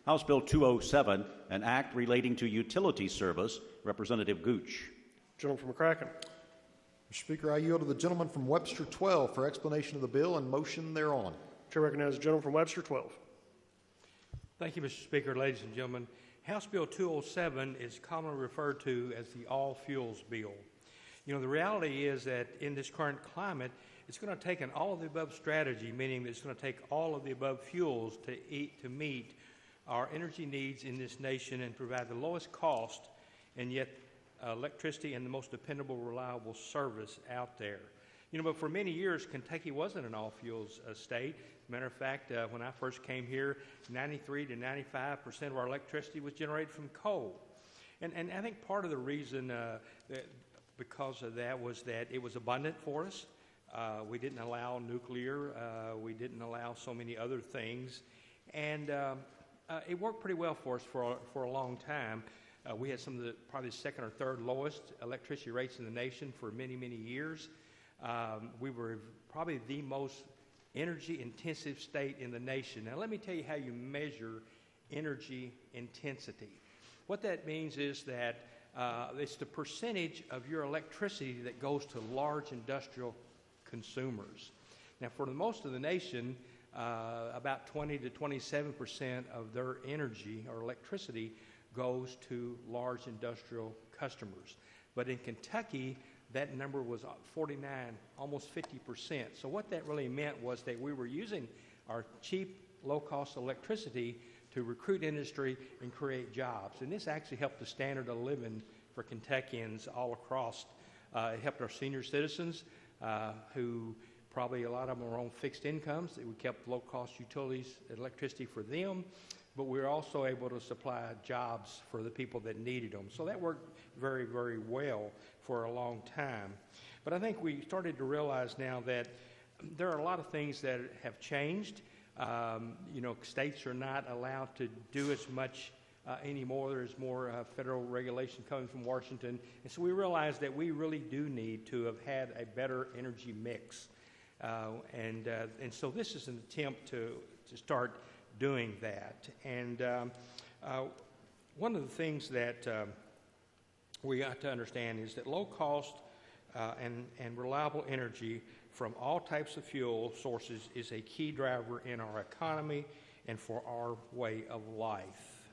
House Bill 207, an act relating to utility service. Representative Gooch. Gentleman from McCracken. Mr. Speaker, I yield to the gentleman from Webster 12 for explanation of the bill and motion thereon. Chair recognizes the gentleman from Webster 12. Thank you, Mr. Speaker. Ladies and gentlemen, House Bill 207 is commonly referred to as the all fuels bill. You know, the reality is that in this current climate, it's going to take an all of the above strategy, meaning that it's going to take all of the above fuels to meet our energy needs in this nation and provide the lowest cost and yet electricity and the most dependable, reliable service out there. You know, but for many years, Kentucky wasn't an all-fuels state. As a matter of fact, when I first came here, 93 to 95% of our electricity was generated from coal. And I think part of the reason because of that was that it was abundant for us. We didn't allow nuclear. We didn't allow so many other things. And it worked pretty well for us for a long time. We had some of the probably the second or third lowest electricity rates in the nation for many, many years. We were probably the most energy-intensive state in the nation. Now, let me tell you how you measure energy intensity. What that means is that it's the percentage of your electricity that goes to large industrial consumers. Now, for the most of the nation, about 20 to 27% of their energy or electricity goes to large industrial customers. But in Kentucky, that number was 49, almost 50%. So what that really meant was that we were using our cheap, low-cost electricity to recruit industry and create jobs. And this actually helped the standard of living for Kentuckians all across. It helped our senior citizens who probably a lot of them are on fixed incomes. We kept low-cost utilities, electricity for them, but we were also able to supply jobs for the people that needed them. So that worked very, very well for a long time. But I think we started to realize now that there are a lot of things that have changed. You know, states are not allowed to do as much anymore. There's more federal regulation coming from Washington. And so we realized that we really do need to have had a better energy mix. And so this is an attempt to start doing that. And one of the things that we got to understand is that low cost and reliable energy from all types of fuel sources is a key driver in our economy and for our way of life.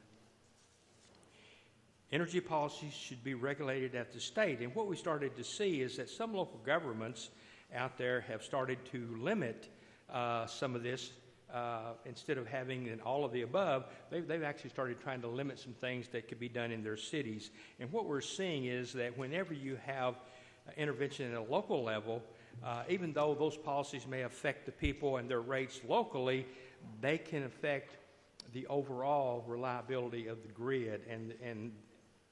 Energy policies should be regulated at the state. And what we started to see is that some local governments out there have started to limit some of this. Instead of having all of the above, they've actually started trying to limit some things that could be done in their cities. And what we're seeing is that whenever you have intervention at a local level, even though those policies may affect the people and their rates locally, they can affect the overall reliability of the grid and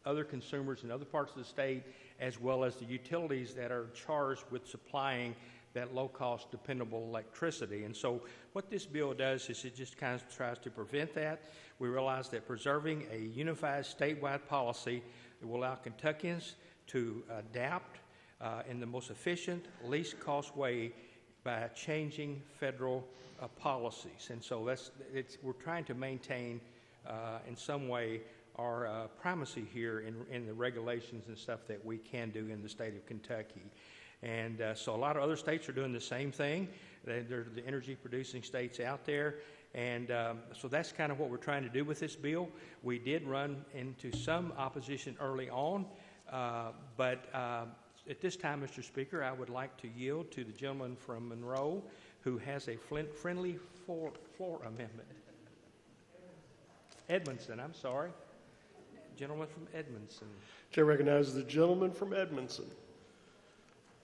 other consumers in other parts of the state, as well as the utilities that are charged with supplying that low-cost, dependable electricity. And so what this bill does is it just kind of tries to prevent that. We realize that preserving a unified statewide policy that will allow Kentuckians to adapt in the most efficient, least cost way by changing federal policies. And so we're trying to maintain in some way our primacy here in the regulations and stuff that we can do in the state of Kentucky. And so a lot of other states are doing the same thing. They're the energy producing states out there. And so that's kind of what we're trying to do with this bill. We did run into some opposition early on, but at this time, Mr. Speaker, I would like to yield to the gentleman from Monroe who has a friendly floor amendment. Edmondson, I'm sorry. Gentleman from Edmondson. Chair recognizes the gentleman from Edmondson.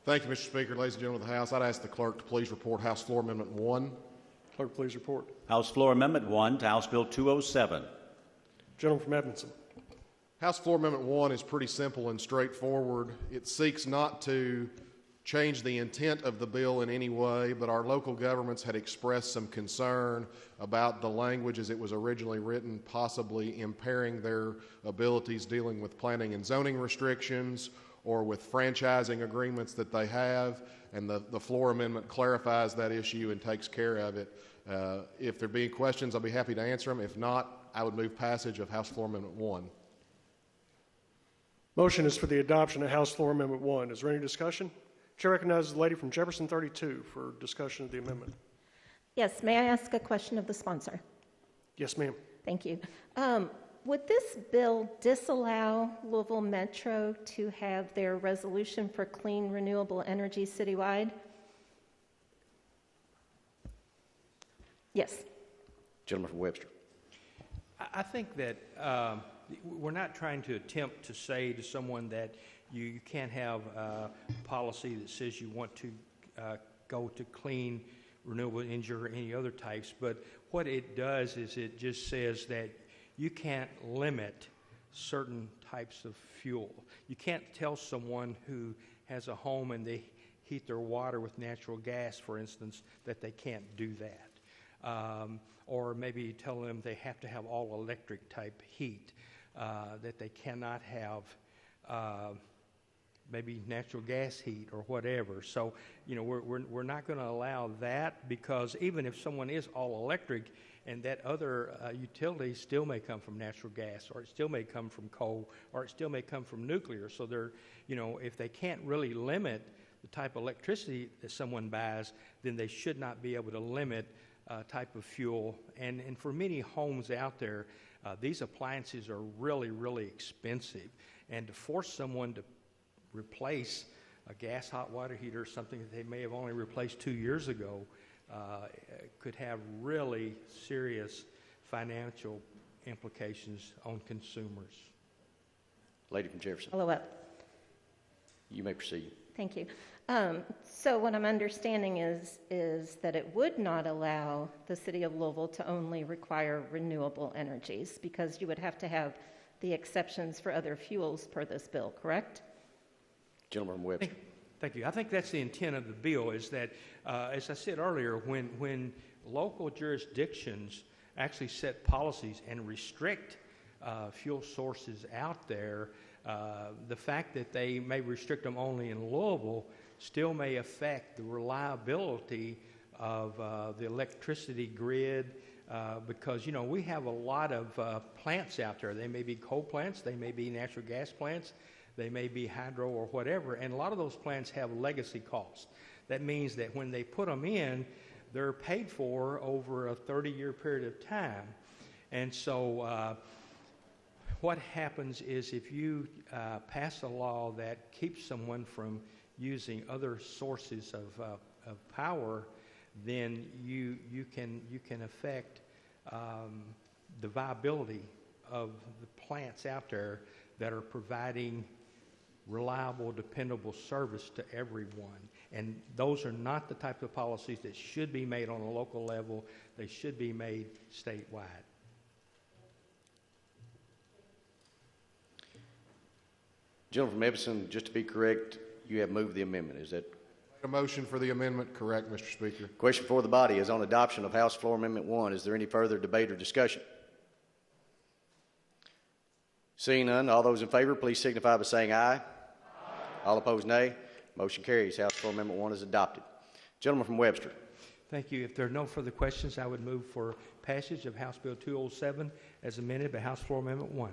Thank you, Mr. Speaker. Ladies and gentlemen of the House, I'd ask the clerk to please report House Floor Amendment 1. Clerk, please report. House Floor Amendment 1 to House Bill 207. Gentleman from Edmondson. House Floor Amendment 1 is pretty simple and straightforward. It seeks not to change the intent of the bill in any way, but our local governments had expressed some concern about the language as it was originally written, possibly impairing their abilities dealing with planning and zoning restrictions or with franchising agreements that they have, and the floor amendment clarifies that issue and takes care of it. If there be questions, I'll be happy to answer them. If not, I would move passage of House Floor Amendment 1. Motion is for the adoption of House Floor Amendment 1. Is there any discussion? Chair recognizes the lady from Jefferson 32 for discussion of the amendment. Yes, may I ask a question of the sponsor? Yes, ma'am. Thank you. Would this bill disallow Louisville Metro to have their resolution for clean renewable energy citywide? Yes. Gentleman from Webster. I think that we're not trying to attempt to say to someone that you can't have a policy that says you want to go to clean renewable energy or any other types, but what it does is it just says that you can't limit certain types of fuel. You can't tell someone who has a home and they heat their water with natural gas, for instance, that they can't do that. Or maybe tell them they have to have all electric type heat, that they cannot have maybe natural gas heat or whatever. So, you know, we're not going to allow that, because even if someone is all electric and that other utility still may come from natural gas, or it still may come from coal, or it still may come from nuclear. So they're, you know, if they can't really limit the type of electricity that someone buys, then they should not be able to limit type of fuel. And for many homes out there, these appliances are really, really expensive. And to force someone to replace a gas hot water heater, something that they may have only replaced 2 years ago, could have really serious financial implications on consumers. Lady from Jefferson. Follow up. You may proceed. Thank you. So what I'm understanding is that it would not allow the city of Louisville to only require renewable energies, because you would have to have the exceptions for other fuels per this bill, correct? Gentleman from Webster. Thank you. I think that's the intent of the bill, is that, as I said earlier, when local jurisdictions actually set policies and restrict fuel sources out there, the fact that they may restrict them only in Louisville still may affect the reliability of the electricity grid, because, you know, we have a lot of plants out there. They may be coal plants, they may be natural gas plants, they may be hydro or whatever, and a lot of those plants have legacy costs. That means that when they put them in, they're paid for over a 30-year period of time. And so what happens is, if you pass a law that keeps someone from using other sources of power, then you can affect the viability of the plants out there that are providing reliable, dependable service to everyone. And those are not the type of policies that should be made on a local level. They should be made statewide. Gentleman from Edison, just to be correct, you have moved the amendment. Is that? A motion for the amendment, correct, Mr. Speaker. Question for the body is on adoption of House Floor Amendment 1. Is there any further debate or discussion? Seeing none, all those in favor, please signify by saying aye. Aye. All opposed, nay. Motion carries. House Floor Amendment 1 is adopted. Gentleman from Webster. Thank you. If there are no further questions, I would move for passage of House Bill 207 as amended by House Floor Amendment 1.